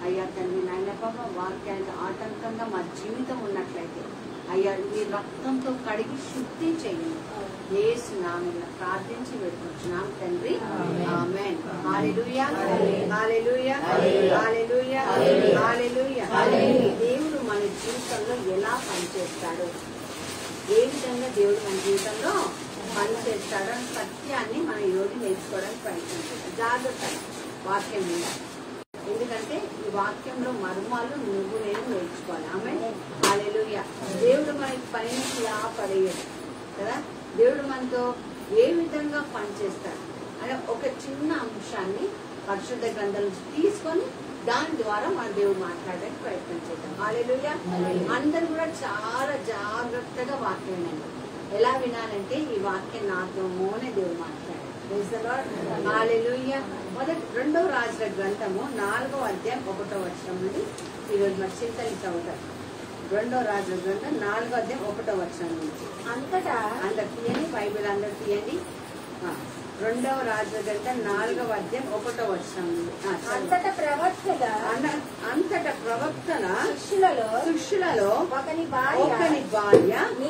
అయ్యా తండ్రి నాయన ప్రభా వాక్యానికి ఆటంకంగా మా జీవితం ఉన్నట్లయితే అయ్యా మీ రక్తంతో కడిగి శుద్ధి చేయండి. యేసు నామమున ప్రార్థించి వేడుకుంటున్నాం తండ్రి, ఆమేన్. హల్లెలూయా, హల్లెలూయా, హల్లెలూయా, హల్లెలూయా. దేవుడు మన జీవితంలో ఎలా పనిచేస్తాడు, ఏ విధంగా దేవుడు మన జీవితంలో పనిచేస్తాడో సత్యాన్ని మన ఈరోజు నేర్చుకోవడానికి ప్రయత్నించాలి. జాగ్రత్త వాక్యం మీద, ఎందుకంటే ఈ వాక్యంలో మర్మాలు నువ్వు నేను నేర్చుకోవాలి. ఆమేన్, హల్లెలూయా. దేవుడు మనకి పైన పడేయడు కదా, దేవుడు మనతో ఏ విధంగా పనిచేస్తాడు అనే ఒక చిన్న అంశాన్ని పరిశుద్ధ గ్రంథం నుంచి తీసుకొని దాని ద్వారా మన దేవుడు మాట్లాడడానికి ప్రయత్నం చేద్దాం. హల్లెలూయా. అందరూ కూడా చాలా జాగ్రత్తగా వాక్యం వినండి. ఎలా వినాలంటే ఈ వాక్యం నాతోనే దేవుడు మాట్లాడాడు. హల్లెలూయా. రెండవ రాజుల గ్రంథము 4వ అధ్యాయం 1వ వచనం నుండి ఈరోజు మరి చింతలు చదువుతారు. రెండవ రాజుల గ్రంథం 4వ అధ్యాయం 1వ వచనం నుంచి. అంతటా అందరు తీయండి, బైబిల్ అందరు తీయండి. రెండవ రాజుల గ్రంథం 4వ అధ్యాయం 1వ వచనం నుండి. అంతటా ప్రవక్తల శిష్యులలో ఒకని భార్య నీ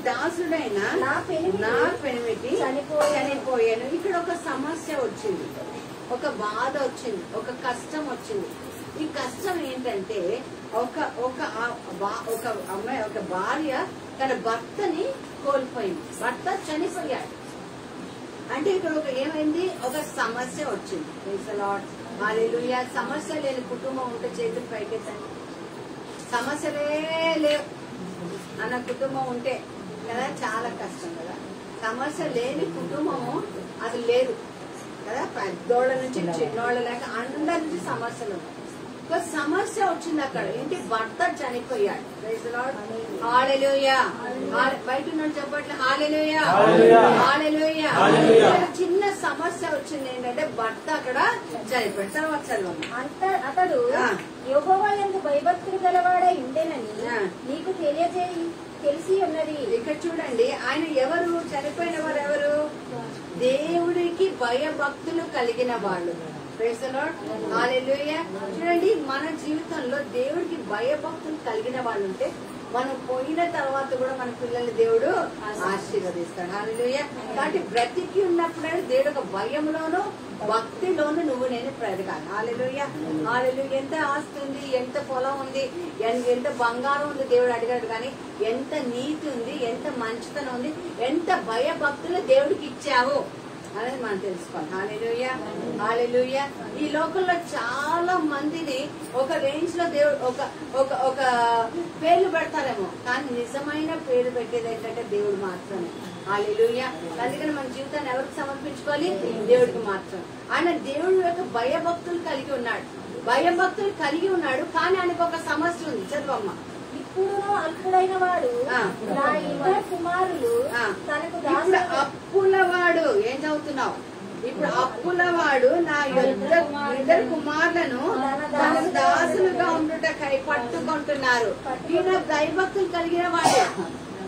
దాసుడైన నా పెనిమిటి చనిపోయాను. ఇక్కడ ఒక సమస్య వచ్చింది, ఒక బాధ వచ్చింది, ఒక కష్టం వచ్చింది. ఈ కష్టం ఏంటంటే ఒక అమ్మాయి, ఒక భార్య తన భర్తని కోల్పోయింది, భర్త చనిపోయాడు. అంటే ఇక్కడ ఏమైంది, ఒక సమస్య వచ్చింది. ప్రైజ్ ది లార్డ్, హల్లెలూయా. సమస్య లేని కుటుంబం ఉంటే చేతులు పైకెత్తండి. సమస్యలే లేవు అన్న కుటుంబం ఉంటే కదా చాలా కష్టం కదా. సమస్య లేని కుటుంబము అది లేదు కదా. పెద్దోళ్ళ నుంచి చిన్నోళ్ళ లేక అందరి నుంచి సమస్యలు ఉన్నాయి. ఒక సమస్య వచ్చింది అక్కడ, ఏంటి, భర్త చనిపోయాడు. ప్రైజ్ ది లార్డ్, హల్లెలూయా. బయట నుండి చెప్పట్లే, హల్లెలూయా, హల్లెలూయా. చిన్న సమస్య వచ్చింది ఏంటంటే భర్త అక్కడ చనిపోయాడు. తర్వాత చదవండి. అతడు యెహోవా యందు భయభక్తులు గలవాడై ఉండేనని నీకు తెలిసి ఉన్నది. ఇక్కడ చూడండి, ఆయన ఎవరు, చనిపోయిన వారు ఎవరు, దేవుడికి భయభక్తులు కలిగిన వాళ్ళు. ప్రైజ్ ది లార్డ్, హల్లెలూయా. చూడండి, మన జీవితంలో దేవుడికి భయభక్తులు కలిగిన వాళ్ళు ఉంటే మనం పోయిన తర్వాత కూడా మన పిల్లల్ని దేవుడు ఆశీర్వదిస్తాడు. హల్లెలూయా. కాబట్టి బ్రతికి ఉన్నప్పుడే దేవుడు ఒక భయంలోను భక్తిలోను నువ్వు నేను బ్రతకాలి. హల్లెలూయా, హల్లెలూయా. ఎంత ఆస్తి ఉంది, ఎంత పొలం ఉంది, ఎంత బంగారం ఉంది దేవుడు అడిగాడు, కానీ ఎంత నీతి ఉంది, ఎంత మంచితనం ఉంది, ఎంత భయభక్తులు దేవుడికి ఇచ్చావు అనేది మనం తెలుసుకోవాలి. హల్లెలూయా, హల్లెలూయా. ఈ లోకంలో చాలా మందిని ఒక రేంజ్ లో దేవుడు ఒక పేర్లు పెడతారేమో, కానీ నిజమైన పేరు పెట్టేది ఏంటంటే దేవుడు మాత్రమే. హల్లెలూయా. అందుకని మన జీవితాన్ని ఎవరికి సమర్పించుకోవాలి, దేవుడికి మాత్రం. ఆయన దేవుడి యొక్క భయభక్తులు కలిగి ఉన్నాడు, కానీ ఆయనకు ఒక సమస్య ఉంది. చదువమ్మ. ఇప్పుడు అల్పుడైన వాడు నా ఇద్దరు కుమారులు తనకు అప్పులవాడు, ఏం చదువుతున్నావు, ఇప్పుడు అప్పులవాడు నా ఇద్దరు కుమారులను తన దాసులుగా ఉండుటకై పట్టుకుంటున్నారు. ఈయన దైవభక్తులు కలిగిన వాడే,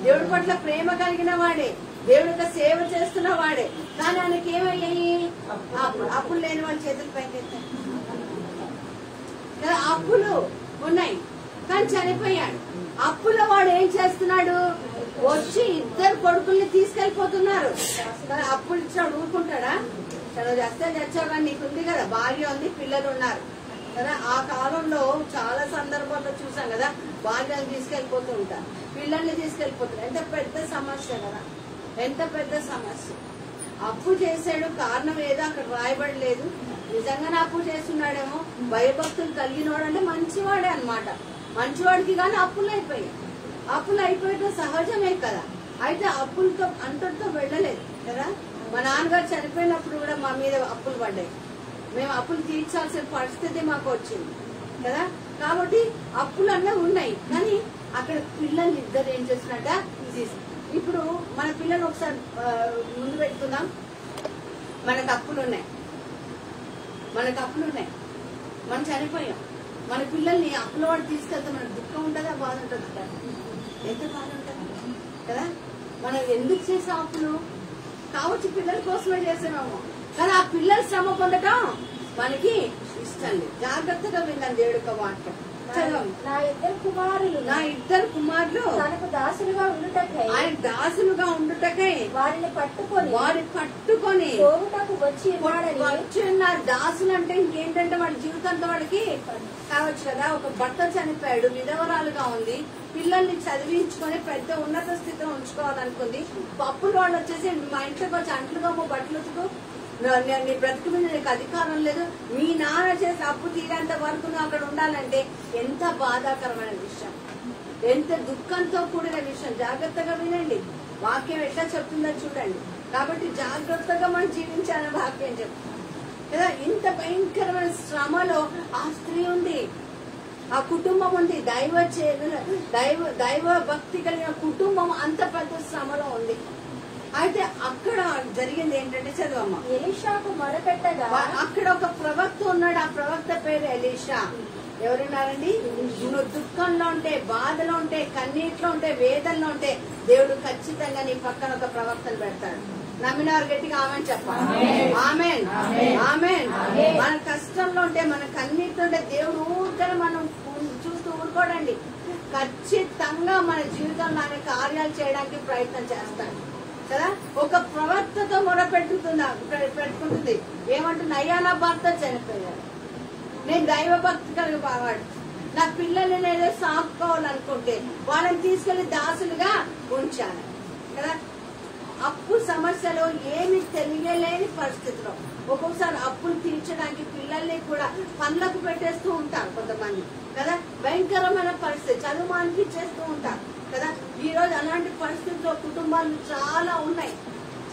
దేవుడి పట్ల ప్రేమ కలిగిన వాడే, దేవుడి యొక్క సేవ చేస్తున్న వాడే, కానీ ఆయనకి ఏమయ్యాయి, అప్పులు లేని వాళ్ళ చేతులు పైకెత్తారు కదా. అప్పులు ఉన్నాయి కానీ చనిపోయాడు. అప్పుల వాడు ఏం చేస్తున్నాడు, వచ్చి ఇద్దరు కొడుకుల్ని తీసుకెళ్లిపోతున్నారు. అప్పులు ఇచ్చాడు ఊరుకుంటాడా, చేస్తే తెచ్చావు, కానీ నీకుంది కదా, భార్య ఉంది, పిల్లలు ఉన్నారు కదా. ఆ కాలంలో చాలా సందర్భాల్లో చూసాం కదా, భార్యను తీసుకెళ్లిపోతూ ఉంటారు, పిల్లల్ని తీసుకెళ్లిపోతారు. ఎంత పెద్ద సమస్య కదా, ఎంత పెద్ద సమస్య. అప్పు చేశాడు, కారణం ఏదో అక్కడ రాయబడలేదు. నిజంగానే అప్పు చేస్తున్నాడేమో. భయభక్తులు కలిగినవాడు అంటే మంచివాడే అన్నమాట. మంచివాడికి కానీ అప్పులు అయిపోయాయి. అప్పులు అయిపోయడం సహజమే కదా. అయితే అప్పులతో అంతటితో వెళ్ళలేదు కదా. మా నాన్నగారు చనిపోయినప్పుడు కూడా మా మీద అప్పులు పడ్డాయి. మేము అప్పులు తీర్చాల్సిన పరిస్థితి మాకు వచ్చింది కదా. కాబట్టి అప్పులు అన్నీ ఉన్నాయి, కానీ అక్కడ పిల్లలు ఇద్దరు ఏం చేస్తున్నట్ట, ఇప్పుడు మన పిల్లలు ఒకసారి ముందు పెట్టుకుందాం. మనకు అప్పులు ఉన్నాయి, మనం చనిపోయాం. మన పిల్లల్ని అప్పుల వాడు తీసుకెళ్తే మనకు దుఃఖం ఉంటుందా, బాధ ఉంటుందా? ఎంత బాధ ఉంటుంది కదా. మనం ఎందుకు చేసే అప్పులు కావచ్చు, పిల్లల కోసమే చేసామేమో, కానీ ఆ పిల్లల శ్రమ పొందటం మనకి ఇష్టం లేదు. జాగ్రత్తగా విన్నాను దేవుడి యొక్క వాక్యం. నా ఇద్దరు కుమారులు తనకు దాసులుగా ఉండుటకై ఆయన దాసులుగా ఉండుటకై వారిని పట్టుకొని పోవుటకు వచ్చి ఉన్నారు. దాసులు అంటే ఇంకేంటంటే వాళ్ళ జీవితంతో వాళ్ళకి కావచ్చు కదా. ఒక భర్త చనిపోయాడు, విధవరాలుగా ఉంది, పిల్లల్ని చదివించుకొని పెద్ద ఉన్నత స్థితిలో ఉంచుకోవాలనుకుంది. పప్పులు వాళ్ళు వచ్చేసి మా ఇంట్లోకి వచ్చి అంట్లుగా బట్టలు ఉతుకు, నీ బ్రతుకు మీద నీకు అధికారం లేదు, మీ నాన్న చేసి అప్పు తీరేంత వరకు నువ్వు అక్కడ ఉండాలంటే ఎంత బాధాకరమైన విషయం, ఎంత దుఃఖంతో కూడిన విషయం. జాగ్రత్తగా వినండి, వాక్యం ఎట్లా చెప్తుందో చూడండి. కాబట్టి జాగ్రత్తగా మనం జీవించాలని వాక్యం చెప్తుంది కదా. ఇంత భయంకరమైన శ్రమలో ఆ స్త్రీ ఉంది, ఆ కుటుంబం ఉంది, దైవ భక్తి కలిగిన కుటుంబం అంత పెద్ద శ్రమలో ఉంది. అయితే అక్కడ జరిగింది ఏంటంటే చదువమ్మ. ఎలీషాకు మొరపెట్టగా అక్కడ ఒక ప్రవక్త ఉన్నాడు. ఆ ప్రవక్త పేరు ఎలీషా. ఎవరున్నారండి? నువ్వు దుఃఖంలో ఉంటే, బాధలో ఉంటే, కన్నీటిలో ఉంటే, వేదనలో ఉంటే దేవుడు ఖచ్చితంగా నీ పక్కన ఒక ప్రవక్తను పెడతాడు. నమ్మినారు గట్టిగా ఆమెన్ చెప్పాలి. Amen amen. మన కష్టంలో ఉంటే, మన కన్నీటిలో ఉంటే దేవుడు ఊరికనే మనం చూస్తూ ఊరుకోడండి. ఖచ్చితంగా మన జీవితంలో ఆయన కార్యాలు చేయడానికి ప్రయత్నం చేస్తాడు కదా. ఒక ప్రవక్తతో పెట్టుకుంటుంది. ఏమంటుంది? అయ్యా నా భర్త చనిపోయాడు, నేను దైవ భక్తి కలిగి బావాడు, నా పిల్లల్ని నేను సాపుకోవాలనుకుంటే వాళ్ళని తీసుకెళ్లి దాసులుగా ఉంచాను కదా. అప్పు సమస్యలో ఏమి తెలియలేని పరిస్థితిలో ఒక్కొక్కసారి అప్పులు తీర్చడానికి పిల్లల్ని కూడా పనులకు పెట్టేస్తూ ఉంటారు కొంతమంది కదా. భయంకరమైన పరిస్థితి, చదువు అనిపించేస్తూ ఉంటారు కదా. ఈ రోజు అలాంటి పరిస్థితుల్లో కుటుంబాలు చాలా ఉన్నాయి,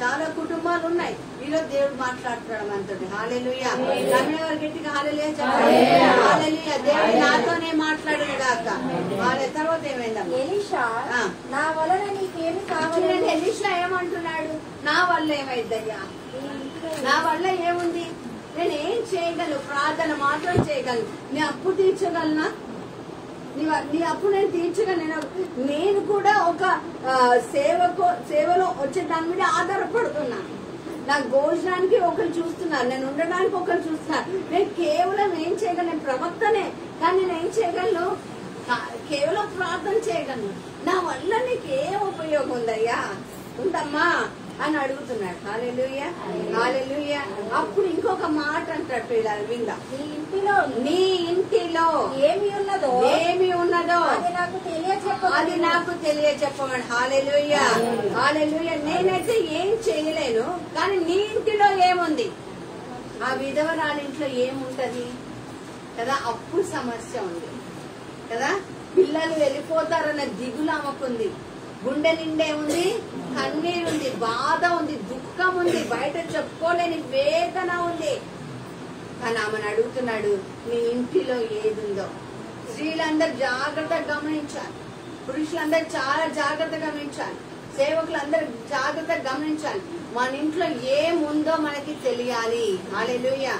చాలా కుటుంబాలు ఉన్నాయి. ఈరోజు దేవుడు మాట్లాడుతున్నాడు మనతోటి. హల్లెలూయా. రమణ గట్టిగా హల్లెలూయా చెప్పండి. హల్లెలూయా. దేవుడు నాతోనే మాట్లాడును గాక. తర్వాత ఏమైందా? ఎలీషా నా వలన నీకేమి కావాలి? ఎలీషా ఏమంటున్నాడు? నా వల్ల ఏమైందయ్యా? నా వల్ల ఏముంది? నేను ఏం చేయగలను? ప్రార్థన మాత్రం చేయగలను. నీ అప్పు తీర్చగలనా? నీ అప్పు నేను తీర్చగలను. నేను కూడా ఒక సేవలో వచ్చే దాని మీద ఆధారపడుతున్నాను. నాకు భోజనానికి ఒకరు చూస్తున్నారు, నేను ఉండడానికి ఒకరు చూస్తున్నారు. నేను కేవలం ఏం చేయగలను? నేను ప్రవక్తనే, కానీ నేను ఏం చేయగలను? కేవలం ప్రార్థన చేయగలను. నా వల్ల నీకు ఏం ఉపయోగం ఉందయ్యా? ఉందమ్మా అని అడుగుతున్నాడు. హల్లెలూయా హల్లెలూయా. అప్పుడు ఇంకొక మాట అంటాడు పిల్లలు, విందా. నీ ఇంటిలో ఏమి ఉన్నదో అది నాకు తెలియచెప్పమని. హల్లెలూయా హల్లెలూయా. నేనైతే ఏం చేయలేను, కానీ నీ ఇంటిలో ఏముంది? ఆ విధవరాలింట్లో ఏముంటది కదా. అప్పుడు సమస్య ఉంది కదా. పిల్లలు వెళ్ళిపోతారన్న దిగులు ఆమెకుంది, గుండె నిండే ఉంది, కన్నీరు ఉంది, బాధ ఉంది, దుఃఖం ఉంది, బయట చెప్పుకోలేని వేదన ఉంది. కానీ ఆమెను అడుగుతున్నాడు, నీ ఇంటిలో ఏదుందో. స్త్రీలందరూ జాగ్రత్తగా గమనించాలి, పురుషులందరూ చాలా జాగ్రత్తగా గమనించాలి, సేవకులందరూ జాగ్రత్తగా గమనించాలి. మన ఇంట్లో ఏముందో మనకి తెలియాలి. హల్లెలూయా.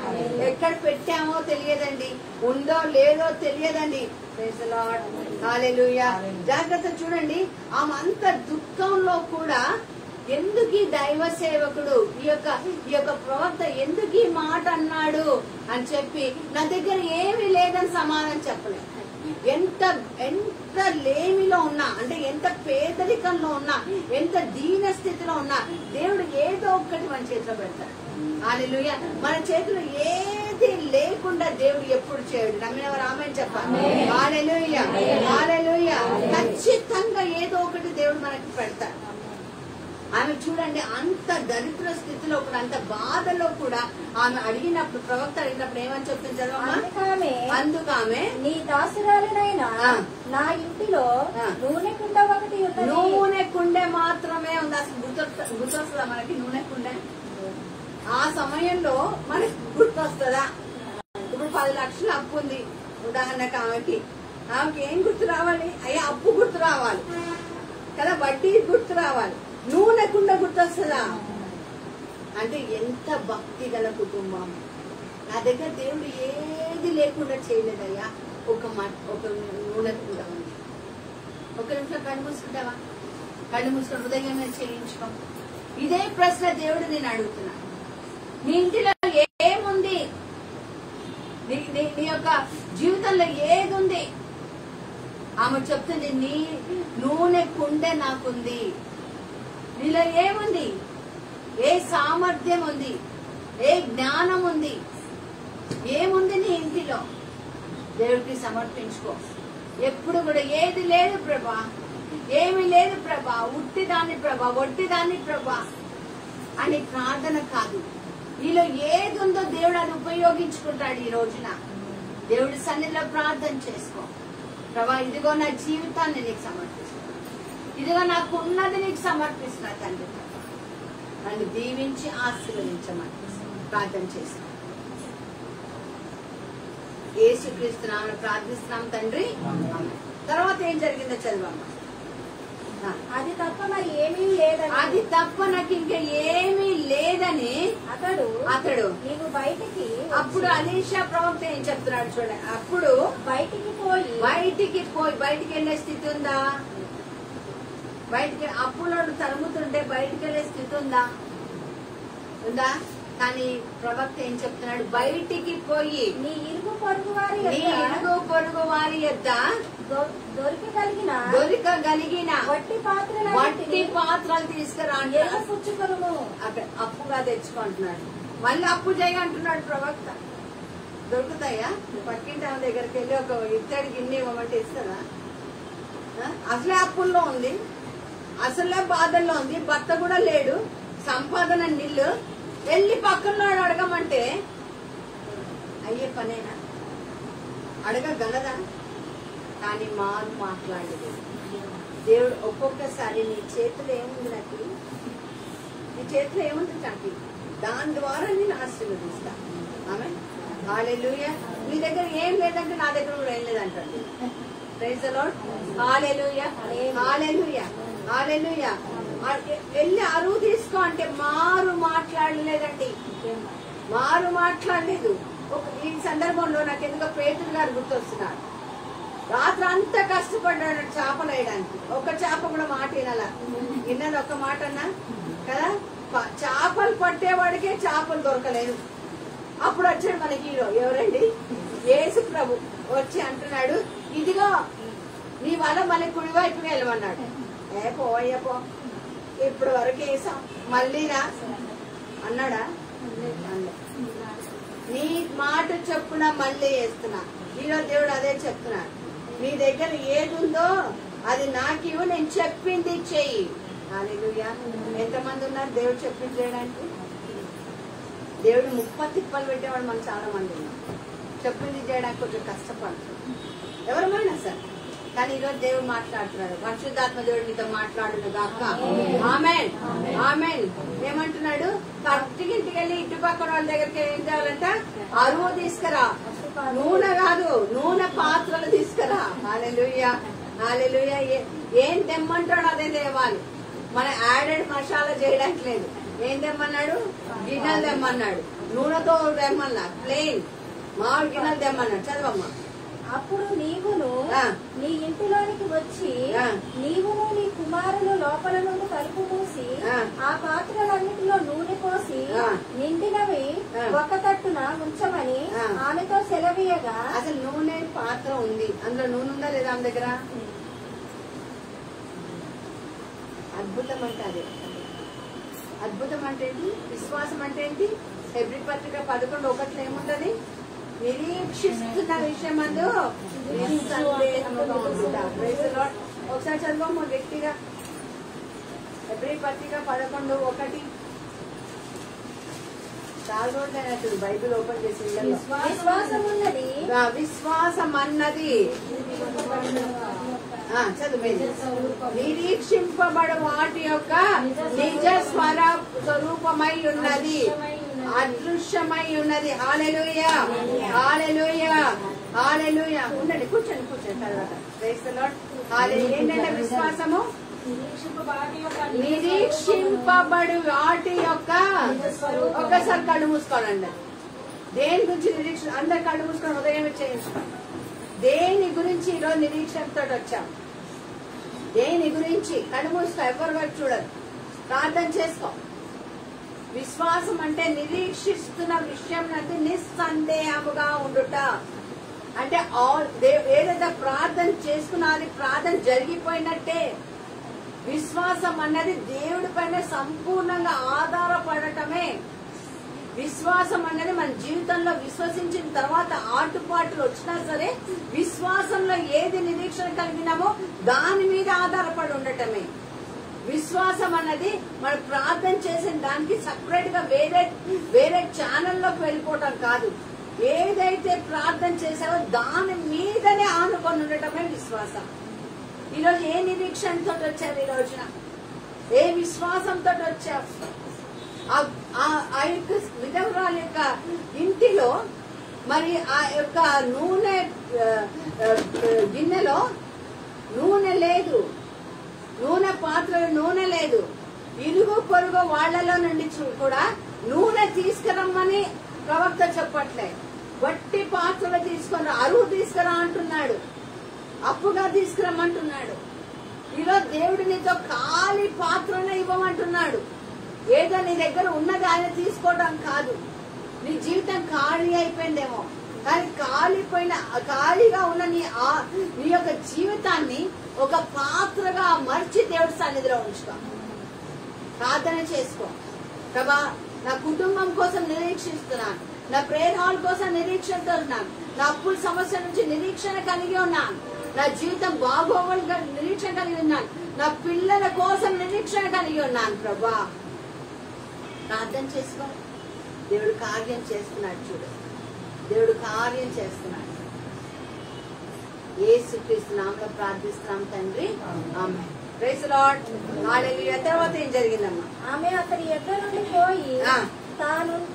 ఎక్కడ పెట్టామో తెలియదండి, ఉందో లేదో తెలియదండి. హల్లెలూయా. జాగ్రత్త చూడండి. ఆమె అంత దుఃఖంలో కూడా ఎందుకు ఈ దైవ సేవకుడు, ఈ యొక్క ప్రవక్త ఎందుకు ఈ మాట అన్నాడు అని చెప్పి నా దగ్గర ఏమీ లేదని సమాధానం చెప్పలేదు. ఎంత లేమిలో ఉన్నా, అంటే ఎంత పేదరికంలో ఉన్నా, ఎంత దీన స్థితిలో ఉన్నా దేవుడు ఏదో ఒక్కటి మన చేతిలో పెడతాడు. హల్లెలూయా. మన చేతిలో ఏది లేకుండా దేవుడు ఎప్పుడు చేయడు. నమ్మినవారు ఆమేన్ చెప్పాలి. హల్లెలూయా హల్లెలూయా. ఖచ్చితంగా ఏదో ఒకటి దేవుడు మనకి పెడతాడు. ఆమె చూడండి, అంత దరిద్ర స్థితిలో కూడా, అంత బాధలో కూడా ఆమె అడిగినప్పుడు, ప్రవక్త అడిగినప్పుడు ఏమని చెప్తుంది చదవమ్మా. అందుకామె నీ దాసురాలనైనా నా ఇంటిలో నూనె కుండ ఒకటి ఉన్నది. నూనె కుండె మాత్రమే ఉంది. అసలు గుర్తొస్తుందా మనకి నూనె కుండె? ఆ సమయంలో మనకి గుర్తొస్తుందా? ఇప్పుడు 10 లక్షలు అప్పు ఉంది ఉదాహరణకు ఆమెకి ఏం గుర్తు రావాలి? అయ్యా అప్పు గుర్తు రావాలి కదా, వడ్డీ గుర్తు రావాలి, నూనె కుండ గుర్తొస్తుందా? అంటే ఎంత భక్తి గల కుటుంబం. నా దగ్గర దేవుడు ఏది లేకుండా చేయలేదయ్యా, ఒక నూనె కుండ ఉంది. ఒక నిమిషం కళ్ళు మూసుకుంటావా? కళ్ళు మూసుకుని హృదయం చేయించుకో. ఇదే ప్రశ్న దేవుడు నేను అడుగుతున్నా. నీ ఇంటిలో ఏముంది? నీ యొక్క జీవితంలో ఏది ఉంది? ఆమె చెప్తుంది, నీ నూనె కుండె నాకుంది. నీలో ఏముంది? ఏ సామర్థ్యం ఉంది? ఏ జ్ఞానం ఉంది? ఏముంది నీ ఇంటిలో? దేవుడికి సమర్పించుకో. ఎప్పుడు కూడా ఏది లేదు ప్రభా, ఏమి లేదు ప్రభా, ఉట్టిదాన్ని ప్రభా, ఒట్టిదాన్ని ప్రభా అని ప్రార్థన కాదు. నీలో ఏది ఉందో దేవుడు అది ఉపయోగించుకుంటాడు. ఈ రోజున దేవుడి సన్నిధిలో ప్రార్థన చేసుకో. ప్రభా, ఇదిగో నా జీవితాన్ని నీకు సమర్పిస్తున్నా, ఇదిగో నాకు ఉన్నది నీకు సమర్పిస్తున్నా తండ్రి. నన్ను దీవించి ఆశీర్వదించమని ప్రార్థన చేస్తున్నా. యేసుక్రీస్తు నామమున ప్రార్థిస్తున్నాం తండ్రి. తర్వాత ఏం జరిగిందో చదవమ్మా. అది తప్ప మరి ఏమీ లేదని, అది తప్ప నాకు ఇంకా ఏమీ లేదని అతడు నీవు బయటికి, అప్పుడు అలీషా ప్రవక్త ఏం చెప్తున్నాడు చూడండి. అప్పుడు బయటికి వెళ్ళే స్థితి ఉందా? బయటికి అప్పులోడు తరుముతుంటే బయటికి వెళ్ళే స్థితి ఉందా? కానీ ప్రవక్త ఏం చెప్తున్నాడు? బయటికి పోయి నీ ఇరుగు పొరుగు వారి యొద్ద దొరకగలిగిన వట్టి పాత్రలు తీసుకురా పుచ్చుకొను. అక్కడ అప్పుగా తెచ్చుకుంటున్నాడు. మళ్ళీ అప్పు చేయంటున్నాడు ప్రవక్త. దొరుకుతాయా? పక్కింటి ఆమె దగ్గరికి వెళ్ళి ఒక ఇత్తడి గిన్నె ఇవ్వమంటే ఇస్తారా? అసలే అప్పుల్లో ఉంది, అసలే బాధల్లో ఉంది, భర్త కూడా లేడు, సంపాదన నిల్లు. వెళ్ళి పక్కన అడగమంటే అయ్యే పనేనా? అడగగలదా? కానీ మారు మాట్లాడలేదు దేవుడు. ఒక్కొక్కసారి నీ చేతిలో ఏముంది? నాకు నీ చేతిలో ఏముంది? నాకు దాని ద్వారా నేను ఆశీర్వదిస్తా. ఆమె హల్లెలూయా. నీ దగ్గర ఏం లేదంటే నా దగ్గర కూడా ఏం లేదంటండి. Praise the Lord. Hallelujah, hallelujah, hallelujah. వెళ్ళి అరువు తీసుకో అంటే మారు మాట్లాడలేదండి, మారు మాట్లాడలేదు. ఈ సందర్భంలో నాకు ఎందుకో పేతురు గారు గుర్తొస్తున్నారు. రాత్రి అంతా కష్టపడ్డాడు చేపలు వేయడానికి. ఒక చేప కూడా మాట వినాలా? విన్నది ఒక మాట అన్నా కదా. చేపలు పట్టేవాడికే చేపలు దొరకలేదు. అప్పుడు వచ్చాడు మన హీరో. ఎవరండి? యేసు ప్రభు వచ్చి అంటున్నాడు, ఇదిగో నీ వల్ల మన కుడివైపుగా వెళ్ళమన్నాడు. పోయపో, ఇప్పుడు వరకు వేసాం, మళ్ళీరా అన్నాడా? నీ మాట చెప్పున మళ్ళీ వేస్తున్నా. ఈరోజు దేవుడు అదే చెప్తున్నాడు. నీ దగ్గర ఏది ఉందో అది నాకివ్వు, నేను చెప్పింది చెయ్యి. హల్లెలూయా. ఎంతమంది ఉన్నారు దేవుడు చెప్పింది చేయడానికి? దేవుడు తిప్పలు పెట్టేవాడు మనం చాలా మంది ఉన్నాం. చెప్పింది చేయడానికి కొంచెం కష్టపడుతున్నాం ఎవరమైనా సరే. కానీ ఈరోజు దేవుడు మాట్లాడుతున్నాడు. పరిశుద్ధాత్మ దేవుడు నీతో మాట్లాడును గాక. ఆమేన్, ఆమేన్. ఏమంటున్నాడు? కట్టింటికి వెళ్ళి ఇటు పక్కన వాళ్ళ దగ్గరికి ఏం చేయాలంట? అరువు తీసుకురా. నూనె కాదు, నూనె పాత్రలు తీసుకురా. హల్లెలూయా, హల్లెలూయా. ఏం తెమ్మంటాడు అదే తేవాలి. మన యాడెడ్ మసాలా చేయడానికి లేదు. ఏం తెమ్మన్నాడు? గిన్నెలు తెమ్మన్నాడు. నూనెతో తెమ్మన్నా, ప్లెయిన్ మామూలు గిన్నెలు తెమ్మన్నాడు. చదవమ్మా. అప్పుడు నీవును నీ ఇంటిలోనికి వచ్చి నీవును నీ కుమారులు లోపల నుండి తలుపు మూసి ఆ పాత్రలన్నిటిలో నూనె పోసి నిండినవి ఒక తట్టున ఉంచమని ఆమెతో సెలవీయగా. అసలు నూనె పాత్ర ఉంది, అందులో నూనె ఉందా లేదా ఆమె దగ్గర? అద్భుతం అంటే అదే. అద్భుతం అంటే ఏంటి? విశ్వాసం అంటే ఏంటి? హెబ్రీ పత్రిక 11:1 ఏముంటది? నిరీక్షిస్తున్న విషయమందు నిస్సందేహముగా ఉండుట. Praise the lord. ఒకసారి చదవమ్మా గట్టిగా. హెబ్రీ పత్రిక 11:1. చాలా రోజులైనట్టు బైబిల్ ఓపెన్ చేసి విశ్వాసం అన్నది చదువు. నిరీక్షింపబడు వాటి యొక్క నిజ స్వరూపమై ఉన్నది, అదృశ్యమై ఉన్నది. హల్లెలూయా, హల్లెలూయా, హల్లెలూయా. ఉండండి, కూర్చోండి తర్వాత. Praise the Lord. హల్లెలూయా. ఏంటంటే విశ్వాసము నిరీక్షింపబడు వాటి యొక్క. ఒక్కసారి కళ్ళు మూసుకోనండి. దేని గురించి నిరీక్ష? అందరు కళ్ళు మూసుకొని ఉదయం చేయించుకోండి. దేని గురించి ఈరోజు నిరీక్షణతో వచ్చాం? దేని గురించి? కళ్ళు మూసుకో, ఎవరి వైపు చూడదు. ప్రార్థన చేసుకో. విశ్వాసం అంటే నిరీక్షిస్తున్న విషయం అంటే నిస్సందేహముగా ఉండుట. అంటే ఏదైతే ప్రార్థన చేసుకున్నది ప్రార్థన జరిగిపోయినట్టే. విశ్వాసం అన్నది దేవుడి పైన సంపూర్ణంగా ఆధారపడటమే. విశ్వాసం అన్నది మన జీవితంలో విశ్వసించిన తర్వాత ఆటుపాట్లు వచ్చినా సరే విశ్వాసంలో ఏది నిరీక్షణ కలిగినామో దాని మీద ఆధారపడి ఉండటమే. విశ్వాసం అన్నది మనం ప్రార్థన చేసిన దానికి సపరేట్ గా వేరే ఛానల్లోకి వెళ్ళిపోవటం కాదు. ఏదైతే ప్రార్థన చేసావో దాని మీదనే ఆనుకొని ఉండటమే విశ్వాసం. ఈరోజు ఏ నిరీక్షణతో వచ్చారు? ఈ రోజున ఏ విశ్వాసంతో వచ్చావు? ఆ యొక్క విధవరాల యొక్క ఇంటిలో మరి ఆ యొక్క నూనె గిన్నెలో నూనె లేదు, నూనె పాత్రలో నూనె లేదు. ఇరుగు పొరుగు వాళ్లలో నుండి కూడా నూనె తీసుకురమ్మని ప్రవక్త చెప్పట్లే. వట్టి పాత్రలు తీసుకురా, అరువు తీసుకురా అంటున్నాడు, అప్పుగా తీసుకురమ్మంటున్నాడు. ఈరోజు దేవుడు నీతో ఖాళీ పాత్రనే ఇవ్వమంటున్నాడు. ఏదో నీ దగ్గర ఉన్నది ఆయన తీసుకోవడం కాదు. నీ జీవితం ఖాళీ అయిపోయిందేమో, కానీ ఖాళీగా ఉన్న నీ యొక్క జీవితాన్ని ఒక పాత్రగా మర్చి దేవుడి సన్నిధిలో ఉంచుకో. ప్రార్థన చేసుకో. ప్రభా, నా కుటుంబం కోసం నిరీక్షిస్తున్నాను, నా ప్రేయర్ హాల్ కోసం నిరీక్షణతో ఉన్నాను, నా అప్పుల సమస్య నుంచి నిరీక్షణ కలిగి ఉన్నాను, నా జీవితం బాగోగులుగా నిరీక్షణ కలిగి ఉన్నాను, నా పిల్లల కోసం నిరీక్షణ కలిగి ఉన్నాను. ప్రభా, ప్రార్థన చేసుకో. దేవుడు కార్యం చేస్తున్నాడు. చూడు, దేవుడు కార్యం చేస్తున్నాడు. యేసుక్రీస్తు నామములో ప్రార్థిస్తున్నాం తండ్రి, amen. Praise the Lord. Hallelujah. తర్వాత ఏం జరిగిందమ్మా? ఆమె అతని ఎద్ద నుండి పోయి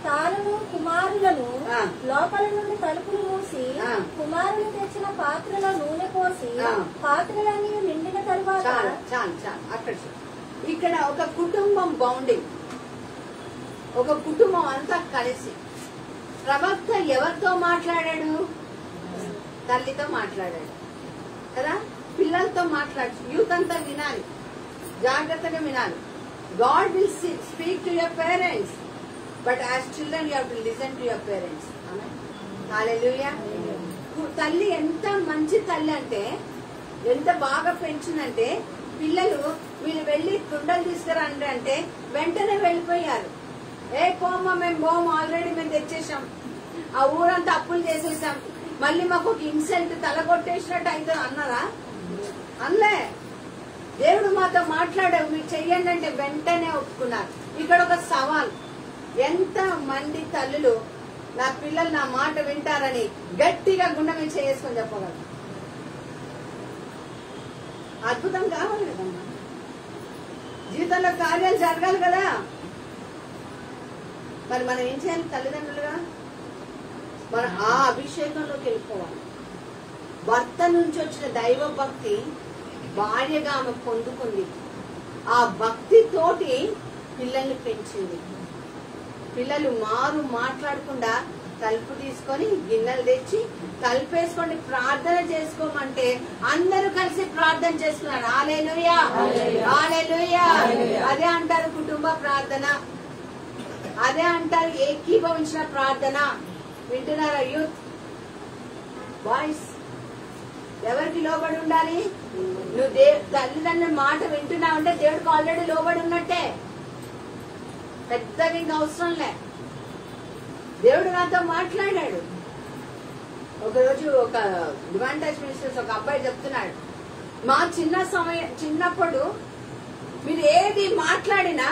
తాను కుమారులను లోపల నుండి తలుపులు మూసి కుమారులు తెచ్చిన పాత్రలో నూనె పోసి పాత్రలన్నీ నిండిన తరువాత చాలు అక్కడ ఇక్కడ ఒక కుటుంబం బౌండింగ్, ఒక కుటుంబం అంతా కలిసి. ప్రవక్త ఎవరితో మాట్లాడాడు? తల్లితో మాట్లాడాడు కదా. పిల్లలతో మాట్లాడు. యూత్ అంతా వినాలి, జాగ్రత్తగా వినాలి. God will speak to your parents, but as children you have to listen to your parents. Hallelujah. తల్లి ఎంత మంచి తల్లి అంటే, ఎంత బాగా పెంచిందంటే, పిల్లలు వీళ్ళు వెళ్లి కుండలు తీసుకురండి అంటే వెంటనే వెళ్ళిపోయారు. ఏ పోమ్మా, మేము పోము, ఆల్రెడీ మేము తెచ్చేసాం, ఆ ఊరంతా అప్పులు చేసేసాం, మళ్ళీ మాకు ఒక ఇన్సల్ట్ తల కొట్టేసినట్టు అయితే అన్నారా? అనలే. దేవుడు మాతో మాట్లాడావు, మీరు చెయ్యండి అంటే వెంటనే ఒప్పుకున్నారు. ఇక్కడ ఒక సవాల్. ఎంత మంది తల్లులు నా పిల్లలు నా మాట వింటారని గట్టిగా గుండె మీద చేసుకొని చెప్పగలరు? అద్భుతం కావాలి కదమ్మా, జీవితంలో కార్యాలు జరగాలి కదా. మరి మనం ఏం చేయాలి? తల్లిదండ్రులుగా మనం ఆ అభిషేకంలోకి వెళ్ళిపోవాలి. భర్త నుంచి వచ్చిన దైవ భక్తి భార్యగా ఆమె పొందుకుంది. ఆ భక్తి తోటి పిల్లల్ని పెంచింది. పిల్లలు మాట్లాడకుండా తలుపు తీసుకొని గిన్నెలు తెచ్చి తలుపేసుకొని ప్రార్థన చేసుకోమంటే అందరూ కలిసి ప్రార్థన చేసుకున్నారు. హల్లెలూయా, హల్లెలూయా. అదే అంటారు కుటుంబ ప్రార్థన, అదే అంటారు ఏకీభవించిన ప్రార్థన. వింటున్నారా యూత్? బాయ్స్ ఎవరికి లోబడి ఉండాలి? నువ్వు తల్లిదండ్రుల మాట వింటున్నావు అంటే దేవుడికి ఆల్రెడీ లోబడి ఉన్నట్టే. పెద్దగా ఇంకా అవసరం లే. దేవుడు నాతో మాట్లాడాడు. ఒకరోజు ఒక డిమాండేజ్ మినిస్టర్స్ ఒక అబ్బాయి చెప్తున్నాడు, మా చిన్నప్పుడు మీరు ఏది మాట్లాడినా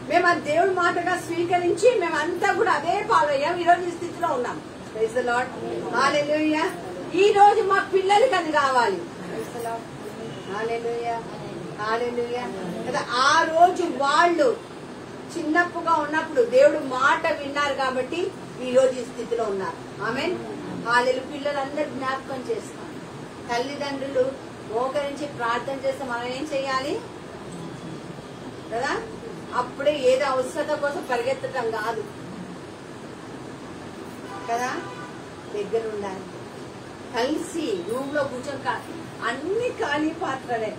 మేము ఆ దేవుడి మాటగా స్వీకరించి మేమంతా కూడా అదే ఫాలో అయ్యాం. ఈ రోజు ఈ స్థితిలో ఉన్నాం. Praise the Lord. హల్లెలూయా. ఈ రోజు మా పిల్లలకి అది కావాలి. హల్లెలూయా, హల్లెలూయా. కదా, ఆ రోజు వాళ్ళు చిన్నప్పుగా ఉన్నప్పుడు దేవుడు మాట విన్నారు కాబట్టి ఈ రోజు ఈ స్థితిలో ఉన్నారు. ఆమేన్. హల్లెలూయా. పిల్లలందరూ జ్ఞాపకం చేస్తాం. తల్లిదండ్రులు మోకరించి ప్రార్థన చేస్తే మనం ఏం చెయ్యాలి కదా? అప్పుడే ఏదో అవసరత కోసం పరిగెత్తటం కాదు కదా, దగ్గర ఉండాలి. కలిసి రూమ్ లో కూర్చొని అన్ని ఖాళీ పాత్రలే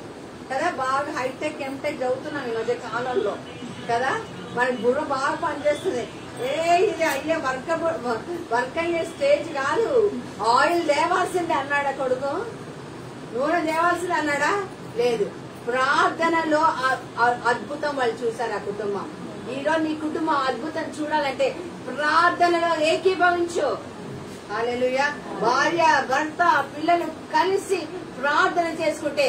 కదా. బాగా హైటెక్ ఎంటెక్ చదువుతున్నాం ఈ మధ్య కాలంలో కదా. మనకి బుర్ర బాగా పనిచేస్తుంది. ఇది అయ్యే వర్క్ అయ్యే స్టేజ్ కాదు. ఆయిల్ తేవాల్సింది అన్నాడా కొడుకు? నూనె తేవాల్సింది అన్నాడా? లేదు. ప్రార్థనలో అద్భుతం వాళ్ళు చూశారు ఆ కుటుంబం. ఈరోజు నీ కుటుంబం అద్భుతం చూడాలంటే ప్రార్థనలో ఏకీభవించు. హల్లెలూయా. భార్య భర్త పిల్లలు కలిసి ప్రార్థన చేసుకుంటే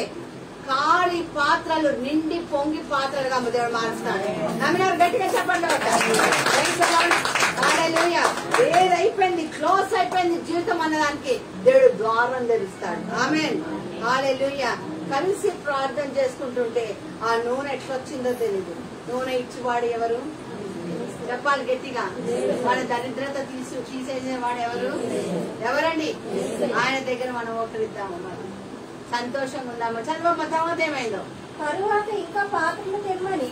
ఖాళీ పాత్రలు నిండి పొంగి పాత్రలుగా దేవుడు మారుస్తాడు. నమ్మినారు గట్టిగా చెప్పండి. హల్లెలూయా. ఏదైపోయింది క్లోజ్ అయిపోయింది జీవితం అన్నదానికి దేవుడు ద్వారం తెరుస్తాడు. ఆమేన్. హల్లెలూయా. కలిసి ప్రార్థన చేసుకుంటుంటే ఆ నూనె ఎట్లొచ్చిందో తెలియదు. నూనె ఇచ్చివాడు ఎవరు? చెప్పాలి గట్టిగా. మన దరిద్రత తీసేసేవాడు ఎవరు? ఎవరండి? ఆయన దగ్గర మనం ఒకరిద్దాము. మనం సంతోషంగా ఉందాము. చదవమ్మ తర్వాత ఏమైందో. తరువాత ఇంకా పాత్రలు తెమ్మని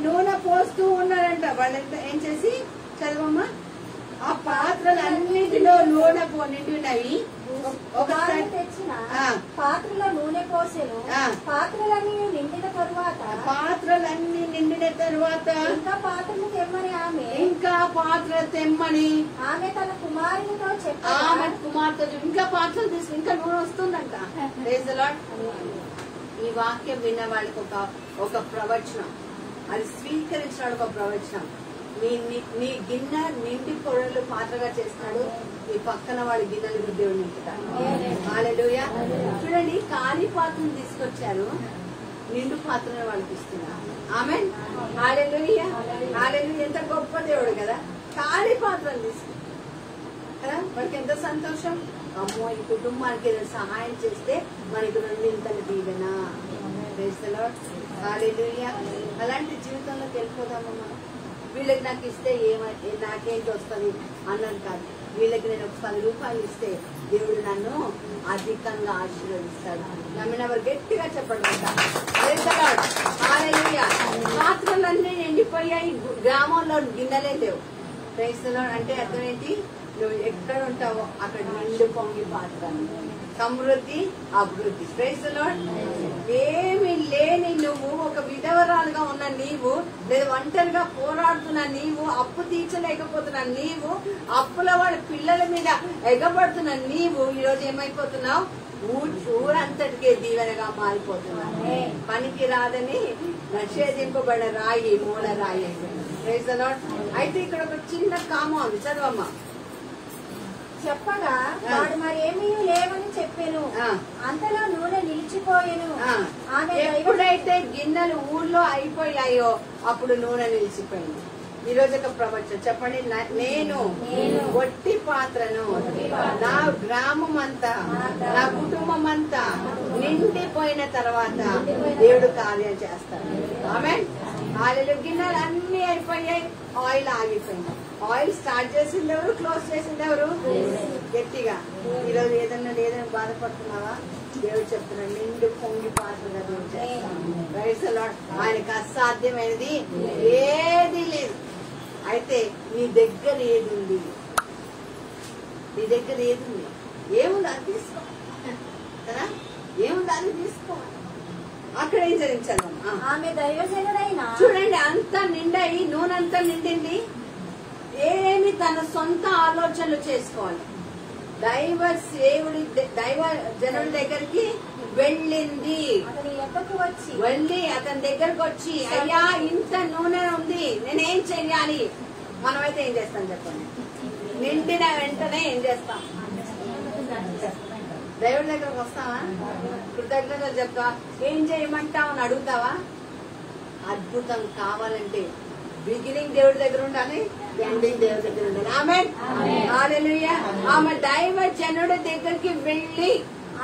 నూనె పోస్తూ ఉన్నారంట. వాళ్ళు ఏం చేసి చదవమ్మా. ఆ పాత్రలు అన్నింటిలో నూనె నిండి ఉన్నాయి. ఒకసారి తెచ్చిన పాత్రలో నూనె పోసెను. పాత్రలన్నీ నిండిన తరువాత ఇంకా పాత్రలు తెమ్మని ఆమె తన కుమారునితో చెప్పారు. కుమార్తె ఇంకా పాత్రలు తీసుకు ఇంకా నూనె వస్తుందంట. ఈ వాక్యం విన్న వాళ్ళకి ఒక ప్రవచనం, అది స్వీకరించిన వాళ్ళకి ఒక ప్రవచనం. నీ గిన్నె నిండి పొరలు పాత్రగా చేస్తాడు. ఈ పక్కన వాడి గిన్నెలు దేవుడు నింపుతాడు. హల్లెలూయా. చూడండి, ఖాళీ పాత్రను తీసుకొచ్చారు, నిండు పాత్రను వాళ్ళకి ఇస్తున్నారు. ఆమేన్. హల్లెలూయా. హల్లెలూయా. ఎంత గొప్ప దేవుడు కదా. ఖాళీ పాత్రను తీసుకుంటారు కదా. వాడికి ఎంత సంతోషం. అమ్మో, ఈ కుటుంబానికి ఏదైనా సహాయం చేస్తే మనకి రెండింతలు దీవెన. Praise the Lord. హల్లెలూయా. అలాంటి జీవితంలోకి వెళ్ళిపోదామమ్మా. వీళ్ళకి నాకు ఇస్తే నాకేంటి వస్తుంది అన్నది కాదు. వీళ్ళకి నేను ఒక 10 రూపాయలు ఇస్తే దేవుడు నన్ను అధికంగా ఆశీర్వదిస్తాడు. నమ్మినవారు గట్టిగా చెప్పండి. పాత్రలన్నీ ఎండిపోయాయి. గ్రామంలో గిన్నెలే లేవు. Praise the lord. అంటే అర్థం ఏంటి? నువ్వు ఎక్కడ ఉంటావో అక్కడ నిండు పొంగి పాత్ర, సమృద్ధి, అభివృద్ధి. Praise the lord. ఏమి లేని నువ్వు, ఒక విధవరాలుగా ఉన్న నీవు, లేదా ఒంటరిగా పోరాడుతున్న నీవు, అప్పు తీర్చలేకపోతున్న నీవు, అప్పుల వాళ్ళ పిల్లల మీద ఎగబడుతున్న నీవు ఈరోజు ఏమైపోతున్నావు? ఊరంతటికే దీవెనగా మారిపోతున్నావు. పనికి రాదని నిషేధింపబడిన రాయి మూల రాయి అయిపోయింది. Praise the lord. అయితే ఇక్కడ ఒక చిన్న కామం ఉంది, చదవమ్మా. చెప్పగా వాడు మరేమీ లేవని చెప్పాను. అంతలో నూనె నిలిచిపోయాను. ఎప్పుడైతే గిన్నెలు ఊర్లో అయిపోయాయో అప్పుడు నూనె నిలిచిపోయింది. ఈ రోజు ఒక ప్రవచనం చెప్పండి. నేను ఒట్టి పాత్రను, నా గ్రామం అంతా, నా కుటుంబం అంతా నిండిపోయిన తర్వాత దేవుడు కార్యం చేస్తాడు. ఆమేన్. హల్లెలూయా. గిన్నెలు అన్ని అయిపోయాయి, ఆయిల్ ఆగిపోయింది. ఆయిల్ స్టార్ట్ చేసింది ఎవరు? క్లోజ్ చేసింది ఎవరు? గట్టిగా. ఈరోజు ఏదన్నా బాధపడుతున్నావా? దేవుడు చెప్తున్నాడు, నిండు పొంగి పాత్రగా దేవుడు చేస్తాడు. Praise the lord. ఆయనకు అసాధ్యమైనది ఏది లేదు. అయితే నీ దగ్గర ఏది ఉంది? నీ దగ్గర ఏది ఉంది? ఏముంది అది తీసుకో కదా. ఏముంది అది తీసుకో. అక్కడ ఏం జరిగించాలి? ఆమె దైవజనుడైన చూడండి, అంతా నిండాయి, నూనె అంతా నిండింది. ఏమి తన సొంత ఆలోచనలు చేసుకోవాలి. దైవ జనుడి దగ్గరికి వెళ్ళింది. వెళ్ళి అతని దగ్గరకు వచ్చి, అయ్యా ఇంత నూనె ఉంది, నేనేం చెయ్యాలి? మనమైతే ఏం చేస్తాం చెప్పండి? నిండిన వెంటనే ఏం చేస్తాం? దేవుడి దగ్గరకు వస్తావా? కృతజ్ఞతలు చెప్తావా? ఏం చేయమంటావు అని అడుగుతావా? అద్భుతం కావాలంటే బిగినింగ్ దేవుడి దగ్గర ఉండాలి, ఎండింగ్ దేవుడి దగ్గర ఉండాలి. ఆమేన్. హల్లెలూయా. ఆమె దైవ జనుడి దగ్గరికి వెళ్ళి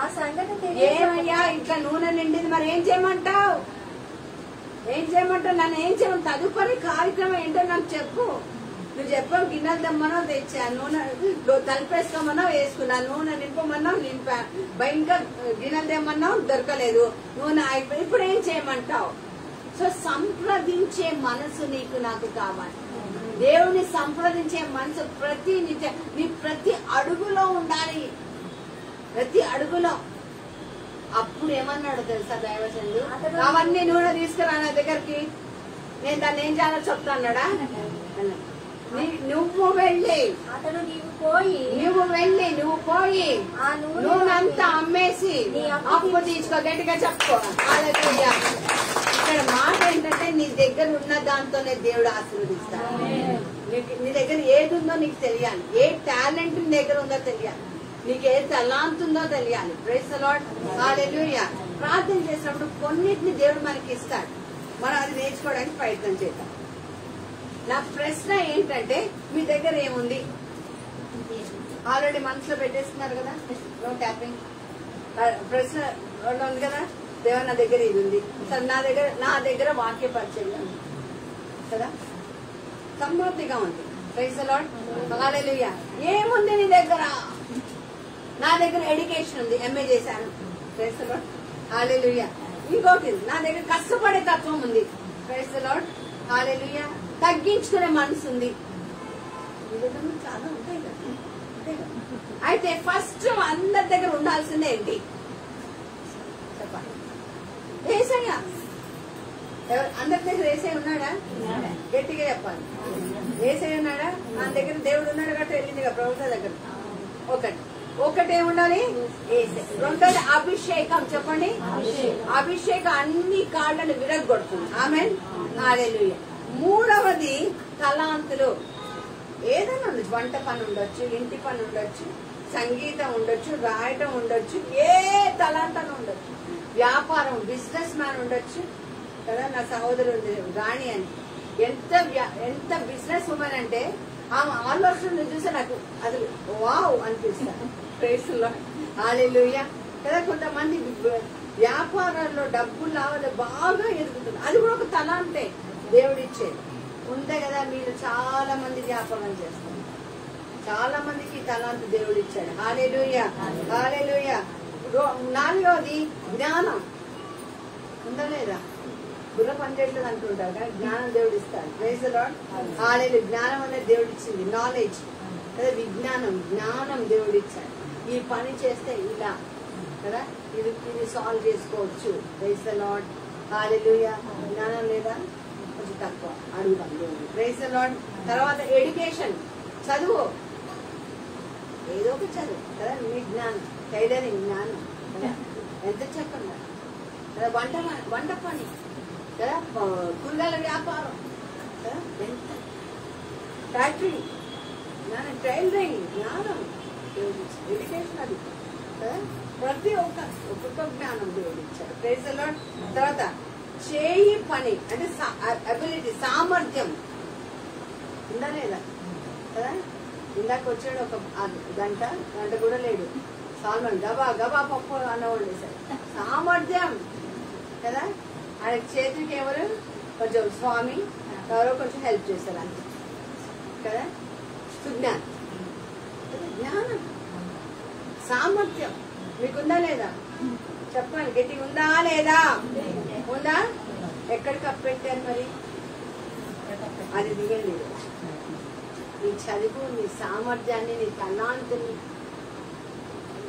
ఆ సంగతి ఏమయ్యా ఇట్లా నూనె నిండింది, మరి ఏం చేయమంటావు? ఏం చేయమంటావు? నన్ను ఏం చేయమంటావు? తదుపరి కార్యక్రమం ఏంటో నాకు చెప్పు. నువ్వు చెప్పావు, గిన్నెలు తెమ్మనో తెచ్చా, నూనె తలిపేసుకోమన్నావు వేసుకున్నా, నూనె నింపమన్నావు నింపా, ఇంకా గిన్నెలు తెమ్మన్నావు దొరకలేదు, నూనె అయిపోయి, ఇప్పుడు ఏం చేయమంటావు? సో సంప్రదించే మనసు నీకు నాకు కావాలి. దేవుని సంప్రదించే మనసు నీ ప్రతి అడుగులో ఉండాలి. ప్రతి అడుగులో. అప్పుడు ఏమన్నాడు తెలుసా దైవజనుడు? అవన్నీ నూనె తీసుకురా నా దగ్గరికి. నేను దాన్ని ఏం చేయాలో చెప్తా అన్నాడా? నువ్వు వెళ్ళి అతను నీవు పోయి నువ్వంతా అమ్మేసి అప్పు తీసుకో. గట్టిగా చెప్పుకో. హల్లెలూయా. ఇక్కడ మాట ఏంటంటే నీ దగ్గర ఉన్న దాంతోనే దేవుడు ఆశీర్వదిస్తాడు. నీ దగ్గర ఏది ఉందో నీకు తెలియాలి, ఏ టాలెంట్ నీ దగ్గర ఉందో తెలియాలి, నీకు ఏ తలాంత్ ఉందో తెలియాలి. Praise the Lord. హల్లెలూయా. ప్రార్థన చేసినప్పుడు కొన్నిటిని దేవుడు మనకి ఇస్తాడు, మనం అది నేర్చుకోవడానికి ప్రయత్నం చేద్దాం. నా ప్రశ్న ఏంటంటే మీ దగ్గర ఏముంది? ఆల్రెడీ మనసులో పెట్టేస్తున్నారు కదా, నో ట్యాపింగ్. ప్రశ్న ఉంది కదా, దేవా నా దగ్గర ఇది ఉంది, సరే నా దగ్గర వాక్య పరిచయం కదా, సమృద్ధిగా ఉంది. Praise the Lord. హల్లెలూయా. ఏముంది నీ దగ్గర? నా దగ్గర ఎడ్యుకేషన్ ఉంది, ఎంఏ చేశాను. Praise the Lord. హల్లెలూయా. ఇంకోటి, నా దగ్గర కష్టపడే తత్వం ఉంది. Praise the Lord. హల్లెలూయా. తగ్గించుకునే మనసు ఉంది. చాలా ఉంటాయి కదా. అయితే ఫస్ట్ అందరి దగ్గర ఉండాల్సిందే ఏంటి చెప్పండి? యేసయ్య. అందరి దగ్గర యేసయ్య ఉన్నాడా? గట్టిగా చెప్పాలి. యేసయ్య ఉన్నాడా? మన దగ్గర దేవుడు ఉన్నాడు కాబట్టి వెళ్ళింది కదా ప్రభుత్వ దగ్గర. ఒకటే ఉండాలి యేసయ్య. రెండోది అభిషేకం. చెప్పండి. అభిషేకం అన్ని కాళ్ళను విరగొడుతుంది. ఆమేన్. హల్లెలూయా. మూడవది తలాంతులు. ఏదైనా ఉండొచ్చు, వంట పని ఉండొచ్చు, ఇంటి పని ఉండొచ్చు, సంగీతం ఉండొచ్చు, రాయటం ఉండొచ్చు, ఏ తలాంతన ఉండొచ్చు, వ్యాపారం, బిజినెస్ మ్యాన్ ఉండొచ్చు కదా. నా సహోదరుడు రాణి అని ఎంత బిజినెస్ ఉమెన్ అంటే ఆమె ఆలోచనలు చూస్తే నాకు అది వావ్ అనిపిస్తాను. Praise the Lord. హల్లెలూయా కదా. కొంతమంది వ్యాపారాల్లో డబ్బులు లావాలి బాగా ఎదుగుతుంది, అది కూడా ఒక తలాంతే దేవుడిచ్చేది ఉంటే కదా. మీరు చాలా మంది వ్యాపారం చేస్తారు, చాలా మందికి తలాంతు దేవుడు ఇచ్చాడు. హల్లెలూయా. హల్లెలూయా. నాలుగవది జ్ఞానం. ఉందా లేదా? బుర్ర పనిచేయట్లేదు అంటుంటారు కానీ జ్ఞానం దేవుడు ఇస్తాడు. Praise the Lord. హల్లెలూయా. జ్ఞానం అనేది దేవుడు ఇచ్చింది, నాలెడ్జ్ కదా. జ్ఞానం దేవుడు ఇచ్చాడు. ఈ పని చేస్తే ఇలా కదా, ఇది సాల్వ్ చేసుకోవచ్చు. Praise the Lord. హల్లెలూయా. జ్ఞానం లేదా? కొంచెం తక్కువ అడుగుతాం దేవుడు. Praise the lord. తర్వాత ఎడ్యుకేషన్, చదువు, ఏదో ఒక చదువు కదా. మీ జ్ఞానం, టైలరింగ్ జ్ఞానం కదా, ఎంత చెప్పండి కదా. వంట పని కదా, కూరగాయల వ్యాపారం కదా, ఎంత ఫ్యాక్టరీ జ్ఞానం, టైలరింగ్ జ్ఞానం, ఎడ్యుకేషన్ అది కదా. ప్రతి ఒక్కొక్క జ్ఞానం దేవుడు ఇచ్చాడు. Praise the lord. తర్వాత చేయి పని అంటే అబిలిటీ, సామర్థ్యం ఉందా లేదా కదా. ఇందాక వచ్చాడు ఒక గంట కూడా లేడు సాల్మన్, గబా పప్పు అన్న వండేశాడు. సామర్థ్యం కదా. ఆయన చేతికి ఎవరు కొంచెం స్వామి ఎవరో కొంచెం హెల్ప్ చేస్తారు అంతే కదా. సుజ్ఞానం, జ్ఞానం, సామర్థ్యం మీకుందా లేదా చెప్పండి. గట్టి ఉందా లేదా? ఉందా? ఎక్కడ కప్పెట్టారు మరి? అది దిగండి. నీ చదువు, నీ సామర్థ్యాన్ని, నీ తలాంతుని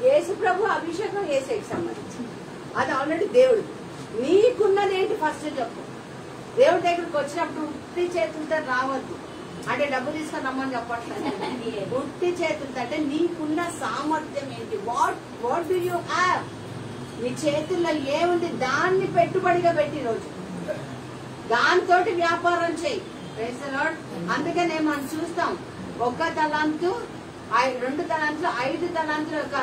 యేసు ప్రభు అభిషేకం యేసుకి సంబంధించి అది ఆల్రెడీ దేవుడు. నీకున్నదేంటి ఫస్ట్ చెప్పు. దేవుడి దగ్గరికి వచ్చినప్పుడు ఉట్టి చేతులతో రావద్దు. అంటే డబ్బు తీసుకొని రమ్మని చెప్పట్లేదు. ఉట్టి చేతులతో అంటే నీకున్న సామర్థ్యం ఏంటి? What do you have? నీ చేతుల్లో ఏముంది దాన్ని పెట్టుబడిగా పెట్టి రోజు దాంతో వ్యాపారం చేయి. Praise the lord. అందుకనే మనం చూస్తాం ఒక్క తలాంతు, 2 తలాంతులు, 5 తలాంతుల యొక్క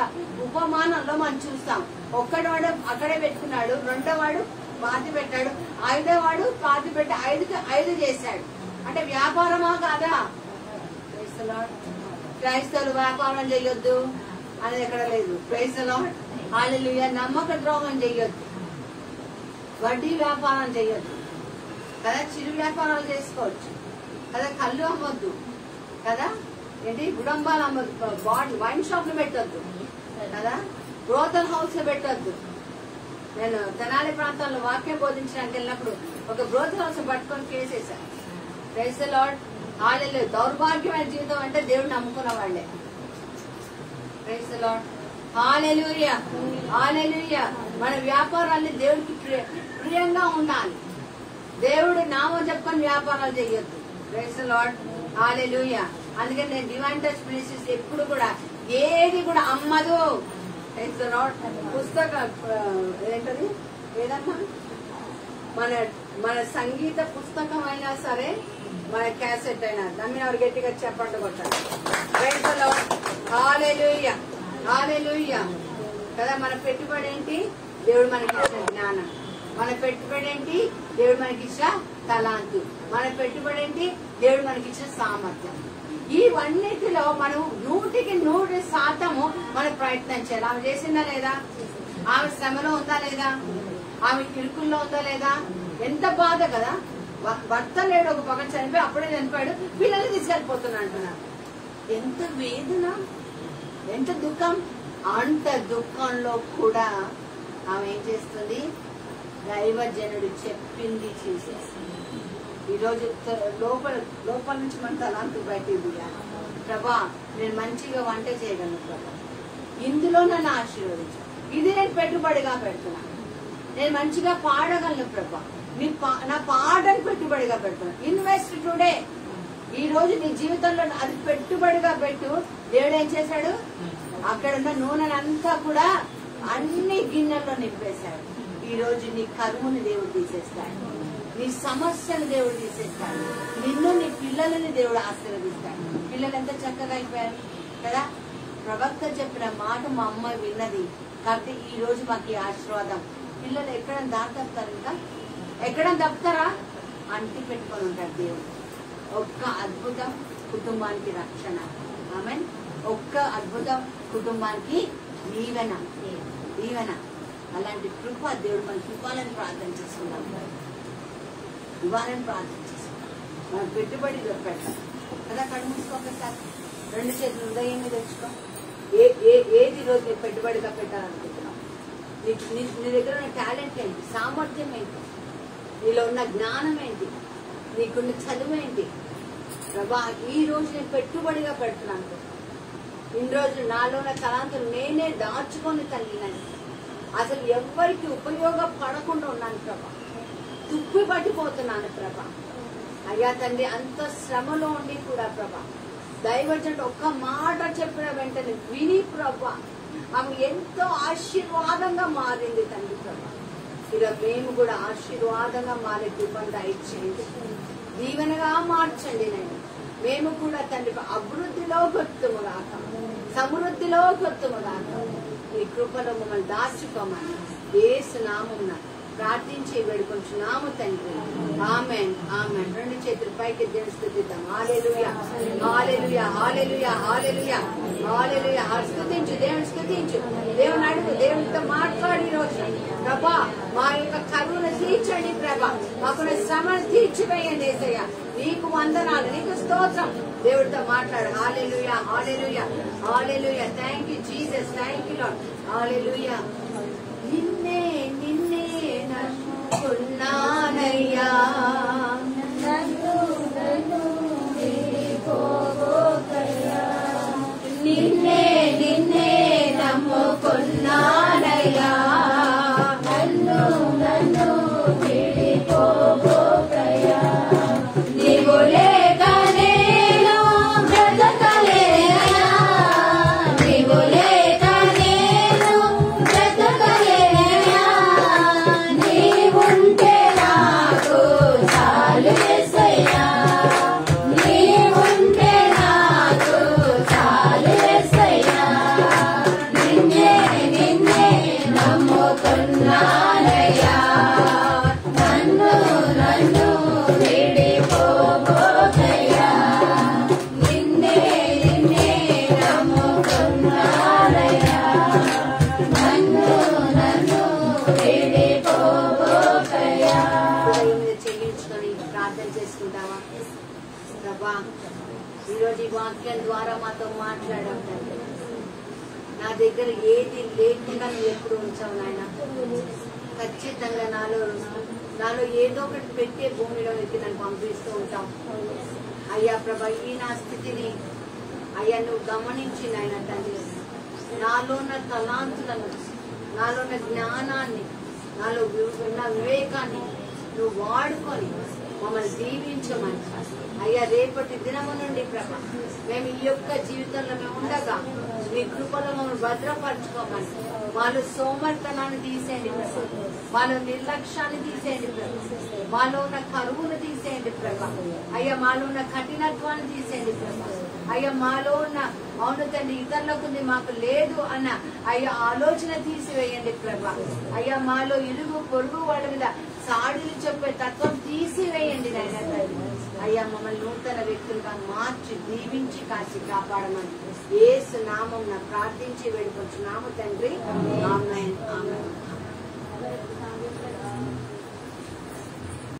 ఉపమానంలో మనం చూస్తాం. ఒక్కడవాడు అక్కడే పెట్టుకున్నాడు, రెండో వాడు పాతి పెట్టాడు, 5వ వాడు పాతి పెట్టి 5 చేశాడు. అంటే వ్యాపారమా కాదా? Praise the Lord. క్రైస్తవులు వ్యాపారం చేయొద్దు అనేది ఎక్కడ లేదు. Praise the Lord. హల్లెలూయా. నమ్మక ద్రోహం చెయ్యొద్దు, వడ్డీ వ్యాపారం చెయ్యొద్దు కదా. చిరు వ్యాపారాలు చేసుకోవచ్చు కదా. కళ్ళు అమ్మొద్దు కదా. ఏంటి గుడంబాలు అమ్మొద్దు. వైన్ షాప్లు పెట్టొద్దు కదా. బ్రోతల్ హౌస్ లో పెట్టొద్దు. నేను తెనాలి ప్రాంతాల్లో వాక్యం బోధించడానికి వెళ్ళినప్పుడు ఒక బ్రోతల్ హౌస్ పట్టుకొని కేసేశాను. Praise the Lord. హల్లెలూయా. దౌర్భాగ్యమైన జీవితం అంటే దేవుడిని నమ్ముకున్న వాళ్లే. Praise the Lord. Hallelujah. Hallelujah. మన వ్యాపారాన్ని దేవుడికి ప్రియంగా ఉండాలి. దేవుడి నామం చెప్పుకొని వ్యాపారాలు చేయొద్దు. ప్రైజ్ ది లార్డ్, హల్లెలూయా. అందుకని నేను డివైన్ టచ్ మినిస్ట్రీస్ ఎప్పుడు కూడా ఏది కూడా అమ్మదు. Praise the lord. పుస్తకం ఏంటది ఏదమ్మా, మన సంగీత పుస్తకం అయినా సరే, మన క్యాసెట్ అయినా నమ్మిన వారు గట్టిగా చెప్పండి కొట్టాలి. ప్రైజ్ ది లార్డ్, హల్లెలూయా, హల్లెలూయా. కదా మన పెట్టుబడి ఏంటి? దేవుడు మనకి ఇచ్చిన జ్ఞానం. మన పెట్టుబడి ఏంటి? దేవుడు మనకి ఇచ్చిన తలాంతు. మన పెట్టుబడి ఏంటి? దేవుడు మనకి ఇచ్చిన సామర్థ్యం. ఇవన్నిటిలో మనం 100% మనం ప్రయత్నం చేయాలి. ఆమె చేసిందా లేదా? ఆమె శ్రమలో ఉందా లేదా? ఆమె ఇరుకుల్లో ఉందా లేదా? ఎంత బాధ కదా. భర్త లేడు, ఒక పక్కన చనిపోయి అప్పుడే చనిపోయాడు, పిల్లల్ని తీసుకెళ్లిపోతున్నా అంటున్నారు. ఎంత వేదన, ఎంత దుఃఖం. అంత దుఃఖంలో కూడా ఆమె ఏం చేస్తుంది? దైవజనుడు చెప్పింది చేసేస్తుంది. ఈరోజు లోపల నుంచి మన తలాంతు బయటికి తీయాలి. ప్రభా, నేను మంచిగా వంట చేయగలను ప్రభా, ఇందులో నన్ను ఆశీర్వదించు. ఇది నేను పెట్టుబడిగా పెడుతున్నాను. నేను మంచిగా పాడగలను ప్రభా, నా పాటను పెట్టుబడిగా పెడుతున్నాను. Invest today. ఈ రోజు నీ జీవితంలో అది పెట్టుబడిగా పెట్టు. దేవుడు ఏం చేశాడు? అక్కడున్న నూనెనంతా కూడా అన్ని గిన్నెల్లో నింపేశాడు. ఈ రోజు నీ కరువుని దేవుడు తీసేస్తాడు, నీ సమస్యను దేవుడు తీసేస్తాడు, నిన్ను నీ పిల్లలని దేవుడు ఆశీర్వదిస్తాడు. పిల్లలు ఎంత చక్కగా అయిపోయారు కదా. ప్రవక్త చెప్పిన మాట మా అమ్మ విన్నది కాబట్టి ఈ రోజు మాకు ఈ ఆశీర్వాదం. పిల్లలు ఎక్కడ దారి తప్పుతారు? ఇంకా ఎక్కడ తప్పుతారా? అంటి పెట్టుకొని ఉంటారు దేవుడు. ఒక్క అద్భుతం కుటుంబానికి రక్షణ. ఆమేన్. ఒక్క అద్భుతం కుటుంబానికి దీవెన, దీవెన. అలాంటి కృప దేవుడు మనకి ఇవ్వాలని ప్రార్థన చేసుకున్నాం. ఇవ్వాలని ప్రార్థన చేసుకున్నాం. మనం పెట్టుబడిలో పెట్టాలి కదా. కళ్ళు మూసుకోకసారి 2 చేతులు హృదయం మీద తెచ్చుకో. ఏది రోజు నీకు పెట్టుబడిగా పెట్టాలనుకుంటున్నావు? నీ దగ్గర ఉన్న టాలెంట్ ఏంటి? సామర్థ్యం ఏంటి? నీలో ఉన్న జ్ఞానం ఏంటి? నీకున్న చదువు ఏంటి? ప్రభా, ఈ రోజు నేను పెట్టుబడిగా పెడుతున్నాను. ఇన్ని రోజులు నాలో ఉన్న తలాంతులు నేనే దాచుకొని తల్లినాను. అసలు ఎవరికి ఉపయోగపడకుండా ఉన్నాను ప్రభా. తుప్పి పట్టిపోతున్నాను ప్రభా. అయ్యా తండ్రి, అంత శ్రమలో ఉండి కూడా ప్రభా, దైవజనుడు ఒక్క మాట చెప్పిన వెంటనే విని ప్రభా, ఆమె ఎంతో ఆశీర్వాదంగా మారింది తండ్రి ప్రభా. ఇలా మేము కూడా ఆశీర్వాదంగా మారే కృపను దయచేయండి, దీవెనగా మార్చండి. నేను మేము కూడా తండ్రి అభివృద్ధిలో గొత్తుముగాక, సమృద్ధిలో గొత్తుముగాక. ఈ కృపలో మమ్మల్ని దాచుకోమని యేసు నామమున ప్రార్థించి వేడుకొంచున్నాము తండ్రి. ఆమేన్, ఆమేన్. 2 చేతులు పైకి దేవుని స్తుతిద్దాం. హల్లెలూయా, హల్లెలూయా, హల్లెలూయా, హల్లెలూయా, హల్లెలూయా. స్తుతించు, దేవుని స్తుతించు. దేవుని అడుగు, దేవునితో మాట్లాడి రోజు ప్రభా, మా యొక్క కరువును తీర్చండి ప్రభా, మాకున్న శ్రమను తీర్చివేయండి యేసయ్య. నీకు వందనాలు, నీకు స్తోత్రం. దేవుడితో మాట్లాడు. Hallelujah, hallelujah, hallelujah. Thank you Jesus, thank you Lord. Hallelujah. నిన్నే నిన్నే నమ్ముకున్నానయ్యా, నన్ను విడిపోబోకయ్యా. నిన్నే నిన్నే నమ్ముకున్నానయ్యా, నన్ను విడిపోబోకయ్యా. నీవు లేక నేను బ్రతకలేనయ్యా, నీవు లేక నేను బ్రతకలేనయ్యా. నీవుంటే నాకు చాలు యేసయ్యా, నీవుంటే నాకు చాలు యేసయ్యా. నిన్నే నిన్నే నమ్ముకున్నానయ్యా, నన్ను విడిపోబోకయ్యా. నిన్నే నిన్నే నమ్ముకున్నానయ్యా, నన్ను విడిపోబోకయ్యా. చెల్లించుకొని ప్రార్థన చేసుకుంటావా? ప్రభా, ఈరోజు ఈ వాక్యం ద్వారా మాతో మాట్లాడావు తండ్రి. నా దగ్గర ఏది లేకుండా నువ్వు ఎప్పుడు ఉంచావు నాయన. ఖచ్చితంగా నాలో ఏదో ఒకటి పెట్టే భూమిలోకి నన్ను పంపిస్తూ ఉంటాం. అయ్యా ప్రభా, ఈ నా స్థితిని అయ్యా నువ్వు గమనించి నాయన తండ్రి, నాలో ఉన్న తలాంతులను, నాలో ఉన్న జ్ఞానాన్ని, నాలో ఉన్న వివేకాన్ని నువ్వు వాడుకొని మమ్మల్ని దీవించమని అయ్యా రేపటి దినము నుండి ప్రభా మేము ఈ యొక్క జీవితంలో మేము ఉండగా నీ కృపలో మమ్మల్ని భద్రపరచుకోమని మాలో సోమర్తనాన్ని తీసేయండి ప్రభా, మాలో నిర్లక్ష్యాన్ని తీసేయండి ప్రభా, మాలో ఉన్న కరువును తీసేయండి ప్రభా, అయ్యా మాలో ఉన్న కఠినత్వాన్ని తీసేయండి ప్రభా, అయ్యా మాలో ఉన్న అవును తండ్రి ఇతరులకు మాకు లేదు అన్న అయ్యా ఆలోచన తీసివేయండి ప్రభా, అయ్యా మాలో ఇరుగు పొరుగు వాళ్ళ మీద సాడులు చెప్పే తత్వం తీసివేయండి నాయన తండ్రి. అయ్యా మమ్మల్ని నూతన వ్యక్తులుగా మార్చి దీవించి కాచి కాపాడమని యేసు నామం ప్రార్థించి వేడుకొచ్చున్నాము తండ్రి. ఆమేన్ ఆమేన్.